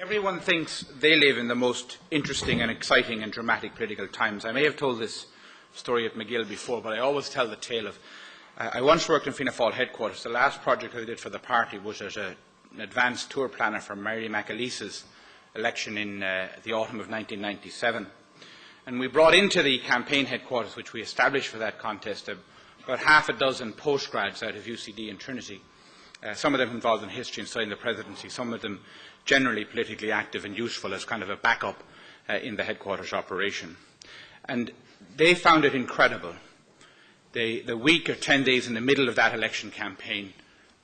Everyone thinks they live in the most interesting and exciting and dramatic political times. I may have told this story at MacGill before, but I always tell the tale of I once worked in Fianna Fáil headquarters. The last project I did for the party was as an advanced tour planner for Mary MacGill's election in the autumn of 1997. And we brought into the campaign headquarters, which we established for that contest, about half a dozen postgrads out of UCD and Trinity. Some of them involved in history and studying the presidency, some of them generally politically active and useful as kind of a backup in the headquarters operation. And they found it incredible. The week or 10 days in the middle of that election campaign,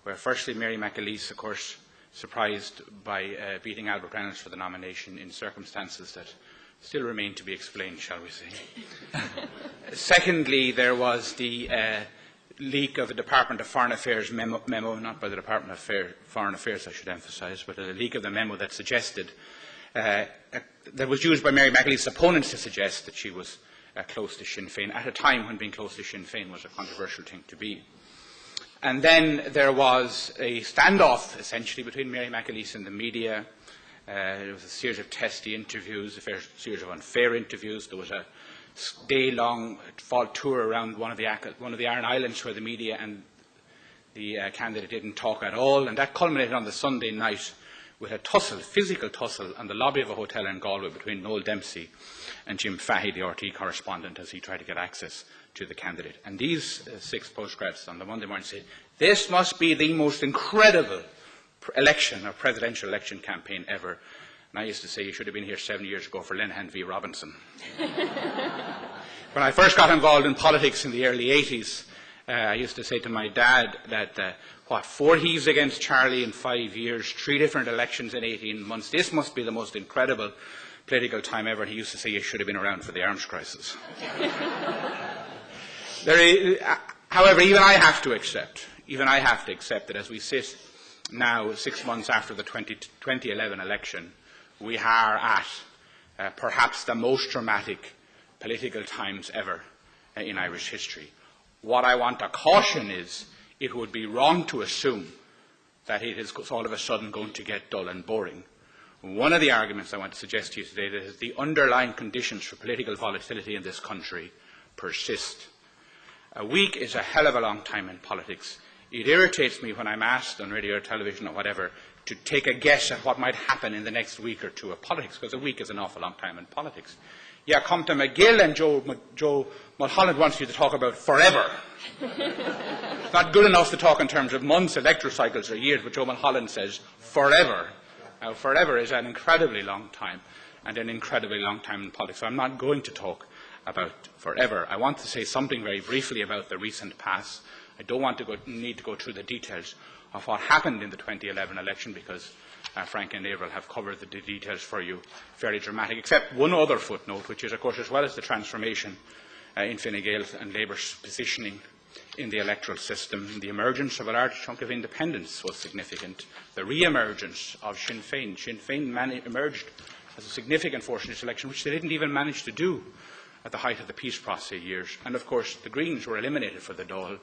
where firstly Mary MacGill, of course, surprised by beating Albert Reynolds for the nomination in circumstances that still remain to be explained, shall we say. Secondly, there was the leak of the Department of Foreign Affairs memo, not by the Department of Foreign Affairs, I should emphasise, but a leak of the memo that suggested, that was used by Mary MacGill's opponents to suggest that she was close to Sinn Féin, at a time when being close to Sinn Féin was a controversial thing to be. And then there was a standoff, essentially, between Mary MacGill and the media. There was a series of testy interviews, a series of unfair interviews. There was a day-long fall tour around one of the Aran Islands where the media and the candidate didn't talk at all, and that culminated on the Sunday night with a tussle, physical tussle, on the lobby of a hotel in Galway between Noel Dempsey and Jim Fahey, the RT correspondent, as he tried to get access to the candidate. And these 6 postgrads on the Monday morning said, "This must be the most incredible election or presidential election campaign ever." And I used to say, you should have been here 7 years ago for Lenihan v. Robinson. When I first got involved in politics in the early 80s, I used to say to my dad that, 4 heaves against Charlie in 5 years, 3 different elections in 18 months. This must be the most incredible political time ever. He used to say, you should have been around for the arms crisis. However, even I have to accept that as we sit now, 6 months after the 2011 election, we are at perhaps the most dramatic political times ever in Irish history. What I want to caution is it would be wrong to assume that it is all of a sudden going to get dull and boring. One of the arguments I want to suggest to you today is the underlying conditions for political volatility in this country persist. A week is a hell of a long time in politics. It irritates me when I'm asked on radio or television or whatever to take a guess at what might happen in the next week or two of politics, because a week is an awful long time in politics. Yeah, come to MacGill and Joe Mulholland wants you to talk about forever. It's not good enough to talk in terms of months, electoral cycles or years, but Joe Mulholland says forever. Now, forever is an incredibly long time, and an incredibly long time in politics. So I'm not going to talk about forever. I want to say something very briefly about the recent past. I don't want to need to go through the details of what happened in the 2011 election, because Frank and Avril have covered the details for you, fairly dramatic, except one other footnote, which is, of course, as well as the transformation in Fine Gael and Labour's positioning in the electoral system, the emergence of a large chunk of independents was significant. The re-emergence of Sinn Féin. Sinn Féin emerged as a significant force in this election, which they didn't even manage to do at the height of the peace process years. And, of course, the Greens were eliminated for the Dáil,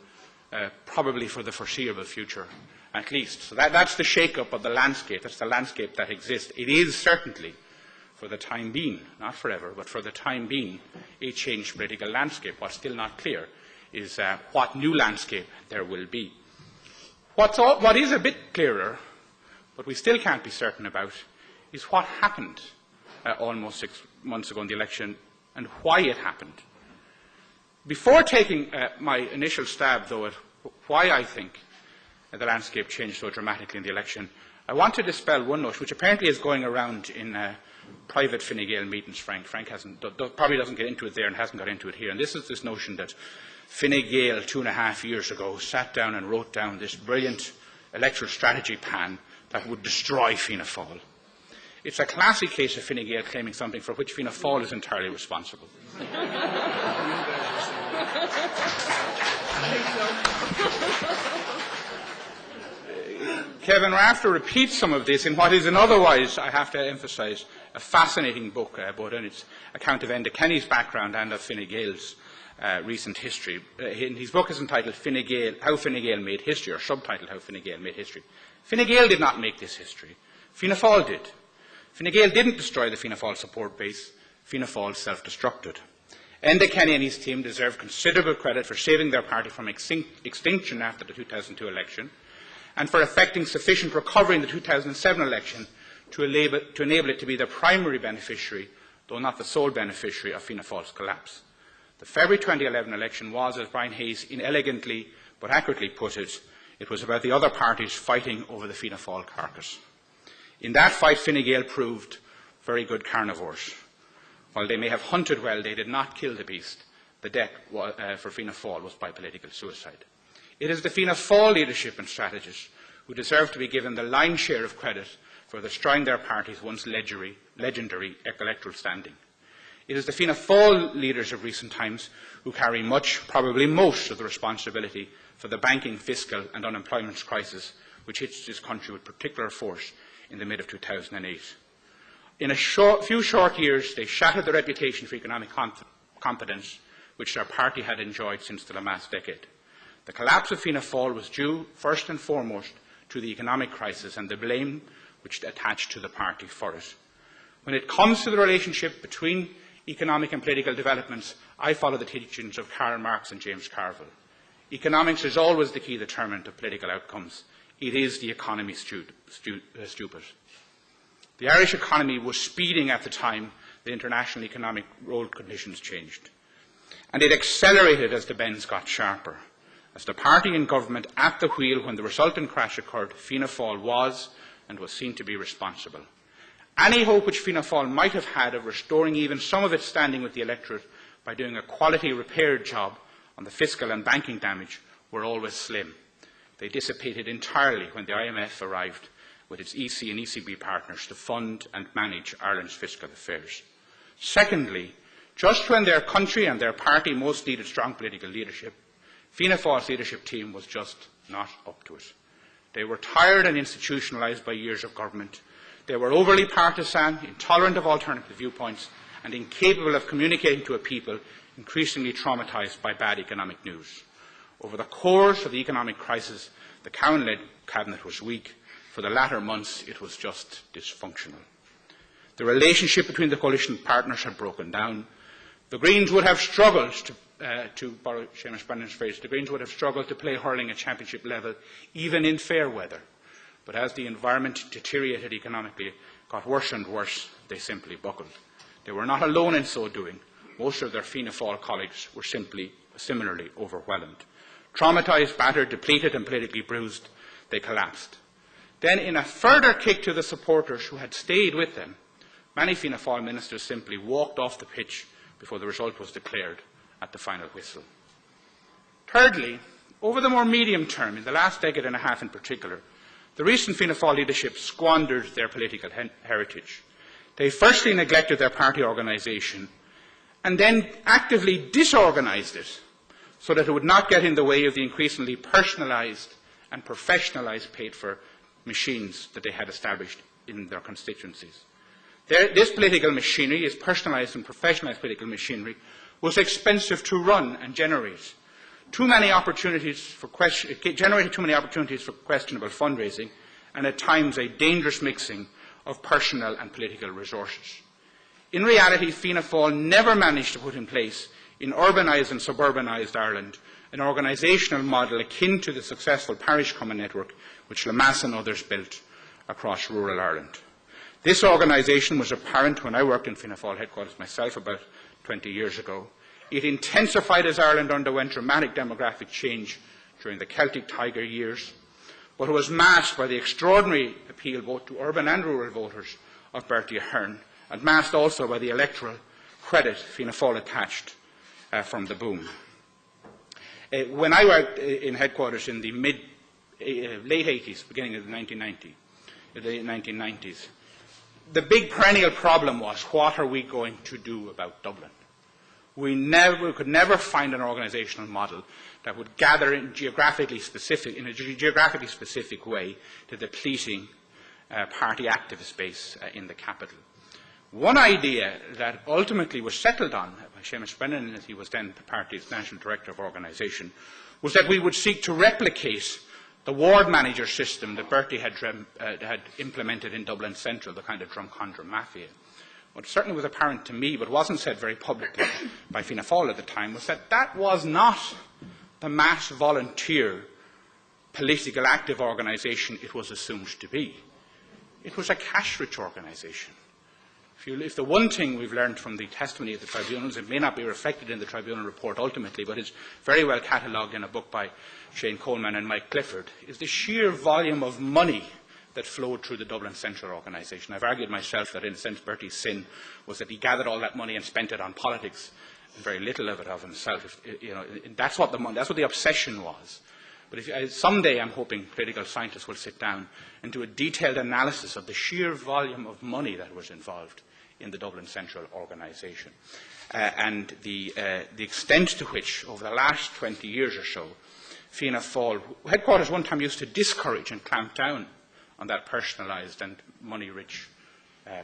probably for the foreseeable future, at least. So that's the shake-up of the landscape. That's the landscape that exists. It is certainly, for the time being, not forever, but for the time being, a changed political landscape. What's still not clear is what new landscape there will be. What is a bit clearer, but we still can't be certain about, is what happened almost 6 months ago in the election and why it happened. Before taking my initial stab, though, at why I think the landscape changed so dramatically in the election, I want to dispel one notion, which apparently is going around in private Fine Gael meetings. Frank probably doesn't get into it there and hasn't got into it here. And this is this notion that Fine Gael 2.5 years ago sat down and wrote down this brilliant electoral strategy plan that would destroy Fianna Fáil. It's a classic case of Fine Gael claiming something for which Fianna Fáil is entirely responsible. Kevin Rafter repeats some of this in what is an otherwise, I have to emphasise, a fascinating book, both in its account of Enda Kenny's background and of Fine Gael's recent history. His book is entitled How Fine Gael Made History, or subtitled How Fine Gael Made History. Fine Gael did not make this history. Fianna Fáil did. Fine Gael didn't destroy the Fianna Fáil support base, Fianna Fáil self-destructed. Enda Kenny and his team deserve considerable credit for saving their party from extinction after the 2002 election and for effecting sufficient recovery in the 2007 election to enable it to be the primary beneficiary, though not the sole beneficiary, of Fianna Fáil's collapse. The February 2011 election was, as Brian Hayes inelegantly but accurately put it, it was about the other parties fighting over the Fianna Fáil carcass. In that fight, Fine Gael proved very good carnivores. While they may have hunted well, they did not kill the beast. The death for Fianna Fáil was by political suicide. It is the Fianna Fáil leadership and strategists who deserve to be given the lion's share of credit for destroying their party's once legendary electoral standing. It is the Fianna Fáil leaders of recent times who carry much, probably most, of the responsibility for the banking, fiscal and unemployment crisis which hit this country with particular force in the mid of 2008. In a few short years, they shattered the reputation for economic competence which their party had enjoyed since the last decade. The collapse of Fianna Fáil was due, first and foremost, to the economic crisis and the blame which attached to the party for it. When it comes to the relationship between economic and political developments, I follow the teachings of Karl Marx and James Carville. Economics is always the key determinant of political outcomes. It is the economy stupid. The Irish economy was speeding at the time the international economic road conditions changed. And it accelerated as the bends got sharper. As the party in government at the wheel when the resultant crash occurred, Fianna Fáil was and was seen to be responsible. Any hope which Fianna Fáil might have had of restoring even some of its standing with the electorate by doing a quality repair job on the fiscal and banking damage were always slim. They dissipated entirely when the IMF arrived with its EC and ECB partners to fund and manage Ireland's fiscal affairs. Secondly, just when their country and their party most needed strong political leadership, Fianna Fáil's leadership team was just not up to it. They were tired and institutionalised by years of government. They were overly partisan, intolerant of alternative viewpoints, and incapable of communicating to a people increasingly traumatised by bad economic news. Over the course of the economic crisis, the Cowan-led cabinet was weak. For the latter months, it was just dysfunctional. The relationship between the coalition partners had broken down. The Greens would have struggled to borrow Seamus Brennan's phrase, the Greens would have struggled to play hurling at championship level, even in fair weather. But as the environment deteriorated economically, got worse and worse, they simply buckled. They were not alone in so doing. Most of their Fianna Fáil colleagues were similarly overwhelmed. Traumatised, battered, depleted and politically bruised, they collapsed. Then, in a further kick to the supporters who had stayed with them, many Fianna Fáil ministers simply walked off the pitch before the result was declared at the final whistle. Thirdly, over the more medium term, in the last decade and a half in particular, the recent Fianna Fáil leadership squandered their political heritage. They firstly neglected their party organisation and then actively disorganised it so that it would not get in the way of the increasingly personalised and professionalised paid-for machines that they had established in their constituencies. This political machinery, this personalised and professionalised political machinery, was expensive to run and generate. It generated too many opportunities for questionable fundraising and at times a dangerous mixing of personal and political resources. In reality, Fianna Fáil never managed to put in place in urbanised and suburbanised Ireland an organisational model akin to the successful parish common network which Lemass and others built across rural Ireland. This organisation was apparent when I worked in Fianna Fáil headquarters myself about 20 years ago. It intensified as Ireland underwent dramatic demographic change during the Celtic Tiger years, but it was masked by the extraordinary appeal both to urban and rural voters of Bertie Ahern, and masked also by the electoral credit Fianna Fáil attached from the boom. When I worked in headquarters in the late 80s, beginning of the 1990s, the big perennial problem was, what are we going to do about Dublin? We could never find an organisational model that would gather in a geographically specific way to the depleting party activist base in the capital. One idea that ultimately was settled on by Seamus Brennan, as he was then the party's national director of organisation, was that we would seek to replicate the ward manager system that Bertie had implemented in Dublin Central, the kind of Drumcondra mafia. What certainly was apparent to me, but wasn't said very publicly by Fianna Fáil at the time, was that that was not the mass volunteer political active organisation it was assumed to be. It was a cash-rich organisation. If the one thing we've learned from the testimony of the tribunals, it may not be reflected in the tribunal report ultimately, but it's very well catalogued in a book by Shane Coleman and Mike Clifford, is the sheer volume of money that flowed through the Dublin Central organisation. I've argued myself that in a sense Bertie's sin was that he gathered all that money and spent it on politics, and very little of it of himself. That's what the obsession was. But someday I'm hoping political scientists will sit down and do a detailed analysis of the sheer volume of money that was involved in the Dublin Central organisation and the extent to which, over the last 20 years or so, Fianna Fáil headquarters one time used to discourage and clamp down on that personalised and money-rich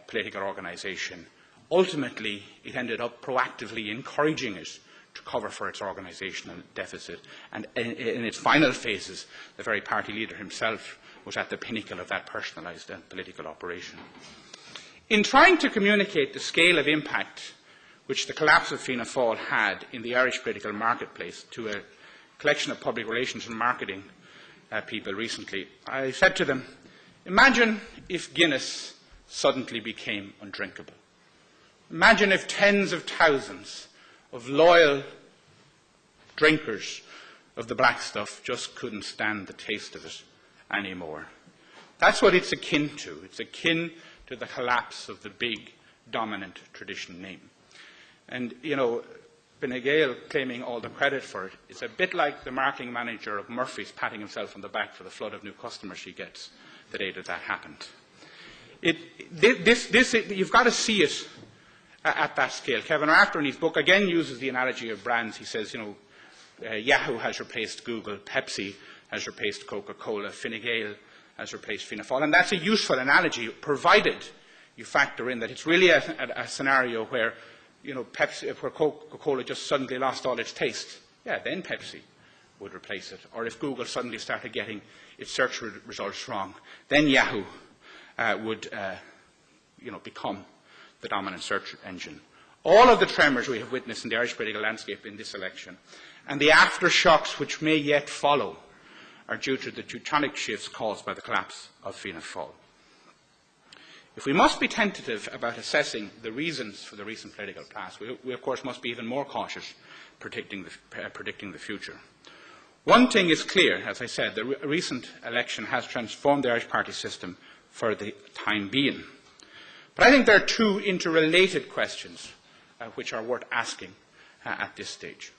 political organisation. Ultimately, it ended up proactively encouraging it to cover for its organisational deficit. And in its final phases, the very party leader himself was at the pinnacle of that personalised political operation. In trying to communicate the scale of impact which the collapse of Fianna Fáil had in the Irish political marketplace to a collection of public relations and marketing people recently, I said to them, imagine if Guinness suddenly became undrinkable. Imagine if tens of thousands of loyal drinkers of the black stuff just couldn't stand the taste of it anymore. That's what it's akin to. It's akin to the collapse of the big, dominant tradition name. And, MacGill claiming all the credit for it is a bit like the marketing manager of Murphy's patting himself on the back for the flood of new customers he gets the day that happened. You've got to see it at that scale. Kevin Rafter in his book again uses the analogy of brands. He says, Yahoo has replaced Google, Pepsi has replaced Coca-Cola, Fine Gael has replaced Fianna Fáil. And that's a useful analogy, provided you factor in that it's really a scenario where, Pepsi, where Coca-Cola just suddenly lost all its taste. Yeah, then Pepsi would replace it. Or if Google suddenly started getting its search results wrong, then Yahoo would become the dominant search engine. All of the tremors we have witnessed in the Irish political landscape in this election and the aftershocks which may yet follow are due to the tectonic shifts caused by the collapse of Fianna Fáil. If we must be tentative about assessing the reasons for the recent political collapse, we of course must be even more cautious predicting the future. One thing is clear, as I said, the recent election has transformed the Irish party system for the time being. But I think there are two interrelated questions which are worth asking at this stage.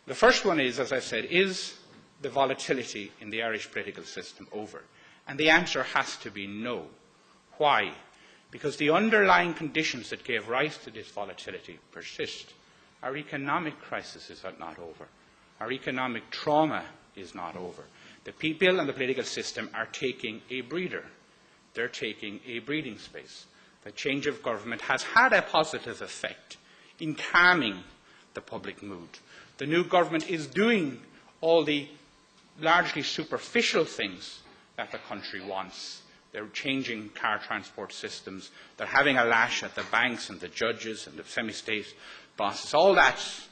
The first one is, as I said, is the volatility in the Irish political system over? And the answer has to be no. Why? Because the underlying conditions that gave rise to this volatility persist. Our economic crisis is not over. Our economic trauma is not over. The people and the political system are taking a breather. They're taking a breathing space. The change of government has had a positive effect in calming the public mood. The new government is doing all the largely superficial things that the country wants. They're changing car transport systems. They're having a lash at the banks and the judges and the semi-state bosses. All that's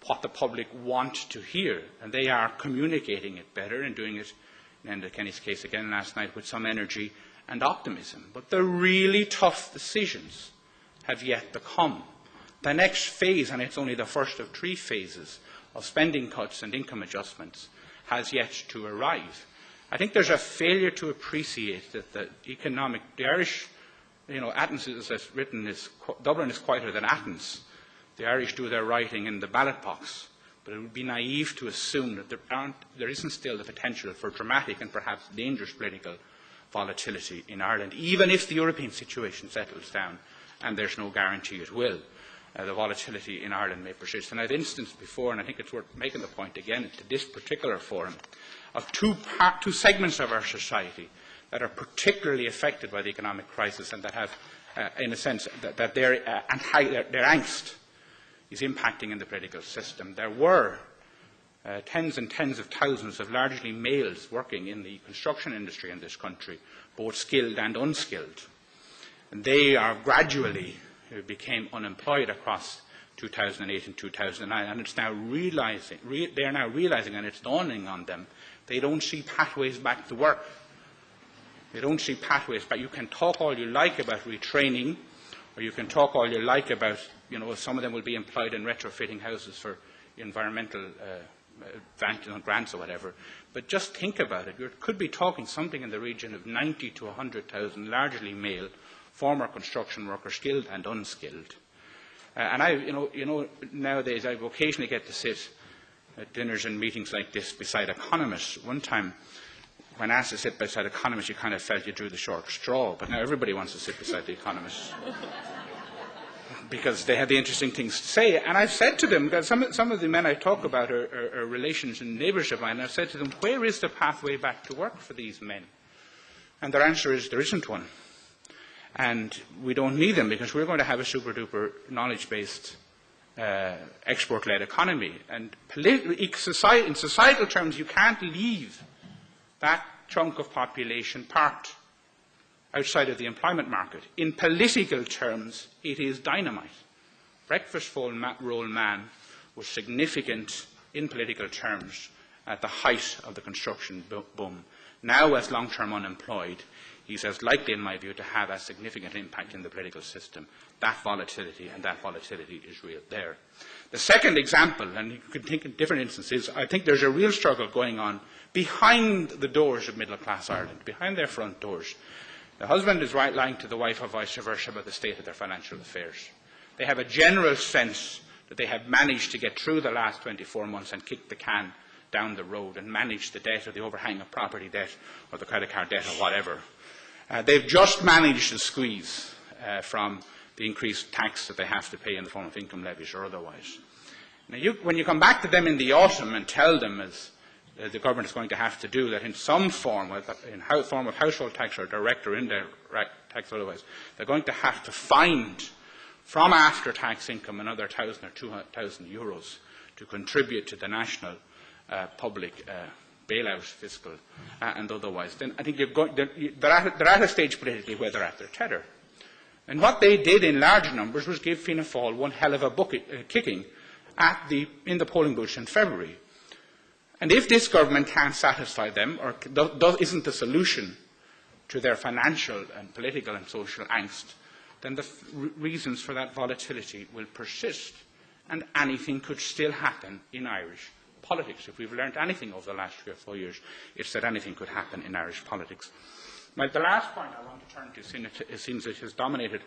what the public want to hear, and they are communicating it better and doing it, in Kenny's case again last night, with some energy and optimism. But the really tough decisions have yet to come. The next phase, and it's only the first of 3 phases, of spending cuts and income adjustments has yet to arrive. I think there's a failure to appreciate that the Irish, Athens is written, Dublin is quieter than Athens. The Irish do their writing in the ballot box. But it would be naive to assume that there isn't still the potential for dramatic and perhaps dangerous political volatility in Ireland, even if the European situation settles down, and there's no guarantee it will. The volatility in Ireland may persist. And I've instanced before, and I think it's worth making the point again to this particular forum, of two segments of our society that are particularly affected by the economic crisis and that have, in a sense, that their angst is impacting in the political system. There were tens and tens of thousands of largely males working in the construction industry in this country, both skilled and unskilled. And they are gradually became unemployed across 2008 and 2009, and it's now they are now realizing, and it's dawning on them, they don't see pathways back to work. They don't see pathways back. You can talk all you like about retraining, or you can talk all you like about, some of them will be employed in retrofitting houses for environmental grants or whatever. But just think about it. You could be talking something in the region of 90 to 100,000, largely male, former construction workers, skilled and unskilled. Nowadays I occasionally get to sit at dinners and meetings like this beside economists. One time, when asked to sit beside economists, you kind of felt you drew the short straw. But now everybody wants to sit beside the economists because they have the interesting things to say. And I've said to them, that some of the men I talk about are relations and neighbours of mine, and I've said to them, where is the pathway back to work for these men? And their answer is, there isn't one. And we don't need them, because we're going to have a super-duper knowledge-based, export-led economy. And in societal terms, you can't leave that chunk of population parked outside of the employment market. In political terms, it is dynamite. Breakfast roll man was significant in political terms at the height of the construction boom. Now, as long-term unemployed, he's as likely, in my view, to have a significant impact in the political system. That volatility is real there. The second example, and you could think in different instances, I think there's a real struggle going on behind the doors of middle-class Ireland, behind their front doors. The husband is lying to the wife or vice versa about the state of their financial affairs. They have a general sense that they have managed to get through the last 24 months and kick the can down the road and manage the debt or the overhang of property debt or the credit card debt or whatever. They've just managed to squeeze from the increased tax that they have to pay in the form of income levies or otherwise. Now, when you come back to them in the autumn and tell them, as the government is going to have to do, that in some form, in form of household tax or direct or indirect tax or otherwise, they're going to have to find from after-tax income another 1,000 or 2,000 euros to contribute to the national public bailout, fiscal and otherwise, then I think they're at a stage politically where they're at their tether. And what they did in large numbers was give Fianna Fáil one hell of a kicking in the polling booths in February. And if this government can't satisfy them, or isn't the solution to their financial and political and social angst, then the reasons for that volatility will persist, and anything could still happen in Irish politics. If we've learned anything over the last 3 or 4 years, it's that anything could happen in Irish politics. Now, the last point I want to turn to, it seems it has dominated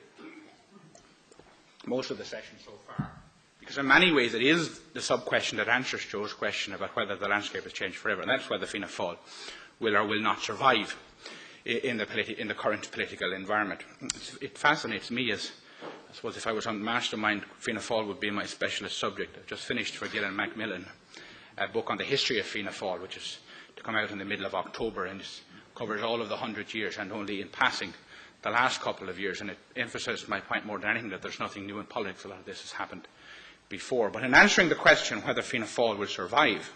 most of the session so far, because in many ways it is the sub-question that answers Joe's question about whether the landscape has changed forever, and that's whether Fianna Fáil will or will not survive in the current political environment. It fascinates me, as I suppose if I was on Mastermind, Fianna Fáil would be my specialist subject. I've just finished for Gillen Macmillan a book on the history of Fianna Fáil, which is to come out in the middle of October, and it covers all of the 100 years and only in passing the last couple of years, and it emphasises my point more than anything that there's nothing new in politics. A lot of this has happened before. But in answering the question whether Fianna Fáil will survive,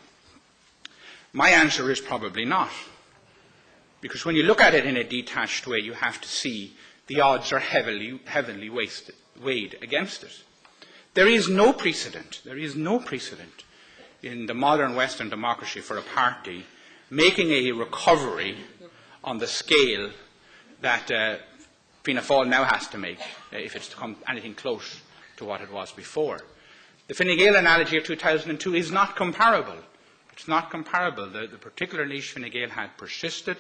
my answer is probably not. Because when you look at it in a detached way, you have to see the odds are heavily weighed against it. There is no precedent in the modern Western democracy for a party making a recovery on the scale that Fianna Fáil now has to make if it's to come anything close to what it was before. The Fine Gael analogy of 2002 is not comparable. It's not comparable. The particular niche Fine Gael had persisted.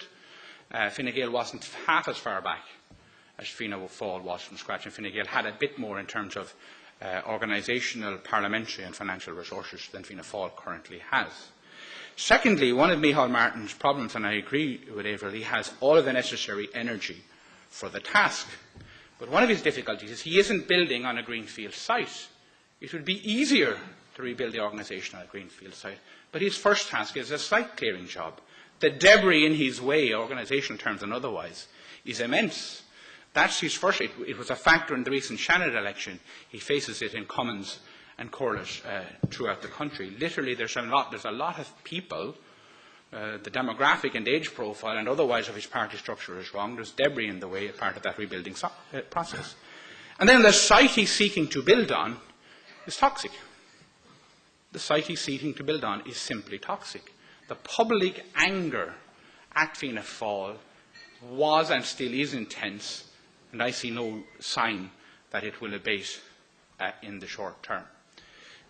Fine Gael wasn't half as far back as Fianna Fáil was from scratch, and Fine Gael had a bit more in terms of organisational, parliamentary and financial resources than Fianna Fáil currently has. Secondly, one of Micheál Martin's problems, and I agree with Avril, he has all of the necessary energy for the task. But one of his difficulties is he isn't building on a greenfield site. It would be easier to rebuild the organisation on a greenfield site, but his first task is a site clearing job. The debris in his way, organisational terms and otherwise, is immense. That's his first. It was a factor in the recent Shannon election. He faces it in Cummins and correlate throughout the country. Literally, there's a lot of people, the demographic and age profile and otherwise of his party structure is wrong. There's debris in the way, part of that rebuilding process. And then the site he's seeking to build on is toxic. The site he's seeking to build on is simply toxic. The public anger at Fianna Fáil was and still is intense, and I see no sign that it will abate in the short term.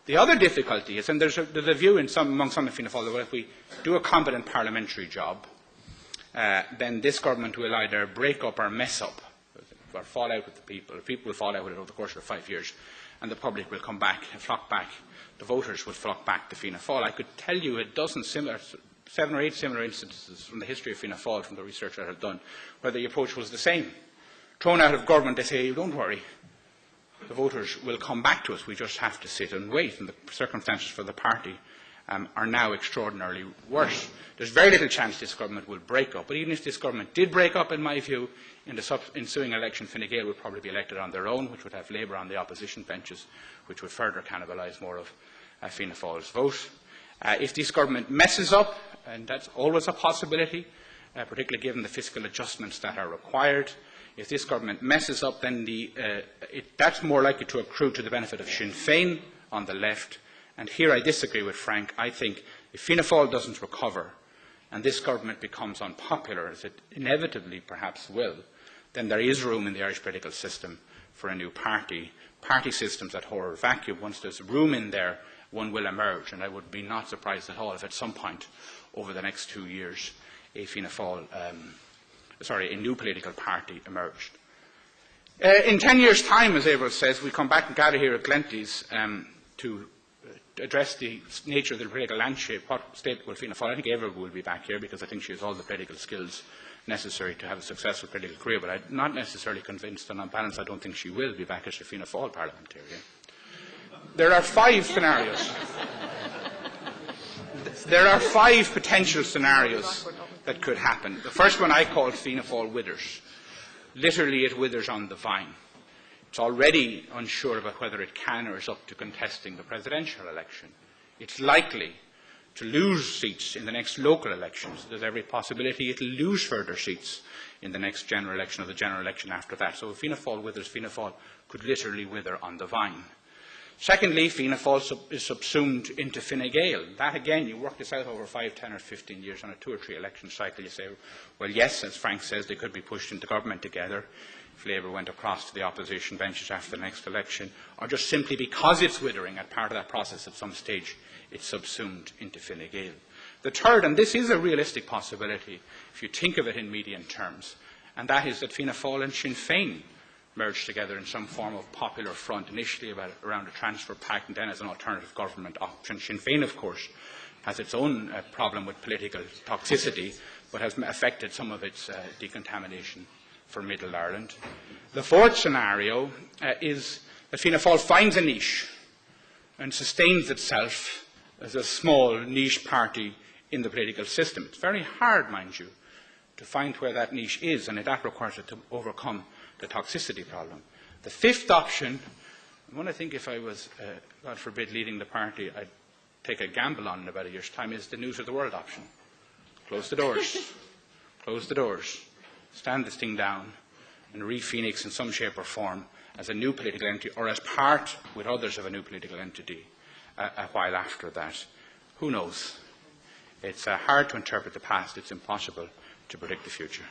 The other difficulty is, and there's a view among some of Fianna Fáil, that well, if we do a competent parliamentary job, then this government will either break up or mess up, or fall out with the people. The people will fall out with it over the course of 5 years, and the public will come back, flock back. The voters will flock back to Fianna Fáil. I could tell you a dozen 7 or 8 similar instances from the history of Fianna Fáil, from the research that I've done, where the approach was the same. Thrown out of government, they say, don't worry, the voters will come back to us, we just have to sit and wait. And the circumstances for the party are now extraordinarily worse. There's very little chance this government will break up. But even if this government did break up, in my view, in the ensuing election, Fine Gael would probably be elected on their own, which would have Labour on the opposition benches, which would further cannibalise more of Fianna Fáil's vote. If this government messes up, and that's always a possibility, particularly given the fiscal adjustments that are required, if this government messes up, then that's more likely to accrue to the benefit of Sinn Féin on the left. And here I disagree with Frank. I think if Fianna Fáil doesn't recover and this government becomes unpopular, as it inevitably perhaps will, then there is room in the Irish political system for a new party. Party systems that hold a vacuum. Once there's room in there, one will emerge. And I would be not surprised at all if at some point over the next 2 years a Fianna Fáil, a new political party emerged. In 10 years' time, as Avril says, we come back and gather here at Glenties to address the nature of the political landscape. What state will Fianna Fáil? I think Avril will be back here because I think she has all the political skills necessary to have a successful political career, but I'm not necessarily convinced, and on balance I don't think she will be back as a Fianna Fáil parliamentarian. There are 5 scenarios. There are 5 potential scenarios that could happen. The first one I call Fianna Fáil withers. Literally, it withers on the vine. It's already unsure about whether it can or is up to contesting the presidential election. It's likely to lose seats in the next local elections. There's every possibility it will lose further seats in the next general election or the general election after that. So if Fianna Fáil withers, Fianna Fáil could literally wither on the vine. Secondly, Fianna Fáil is subsumed into Fine Gael. That, again, you work this out over 5, 10 or 15 years on a 2 or 3 election cycle. You say, well, yes, as Frank says, they could be pushed into government together if Labour went across to the opposition benches after the next election, or just simply because it's withering at part of that process at some stage, it's subsumed into Fine Gael. The third, and this is a realistic possibility if you think of it in median terms, and that is that Fianna Fáil and Sinn Féin merge together in some form of popular front, initially around a transfer pact and then as an alternative government option. Sinn Féin, of course, has its own problem with political toxicity, but has affected some of its decontamination for Middle Ireland. The fourth scenario is that Fianna Fáil finds a niche and sustains itself as a small niche party in the political system. It's very hard, mind you, to find where that niche is, and that requires it to overcome the toxicity problem. The fifth option, one I think if I was, God forbid, leading the party, I'd take a gamble on in about a year's time, is the News of the World option. Close the doors. Close the doors. Stand this thing down and re-phoenix in some shape or form as a new political entity or as part with others of a new political entity a while after that. Who knows? It's hard to interpret the past. It's impossible to predict the future.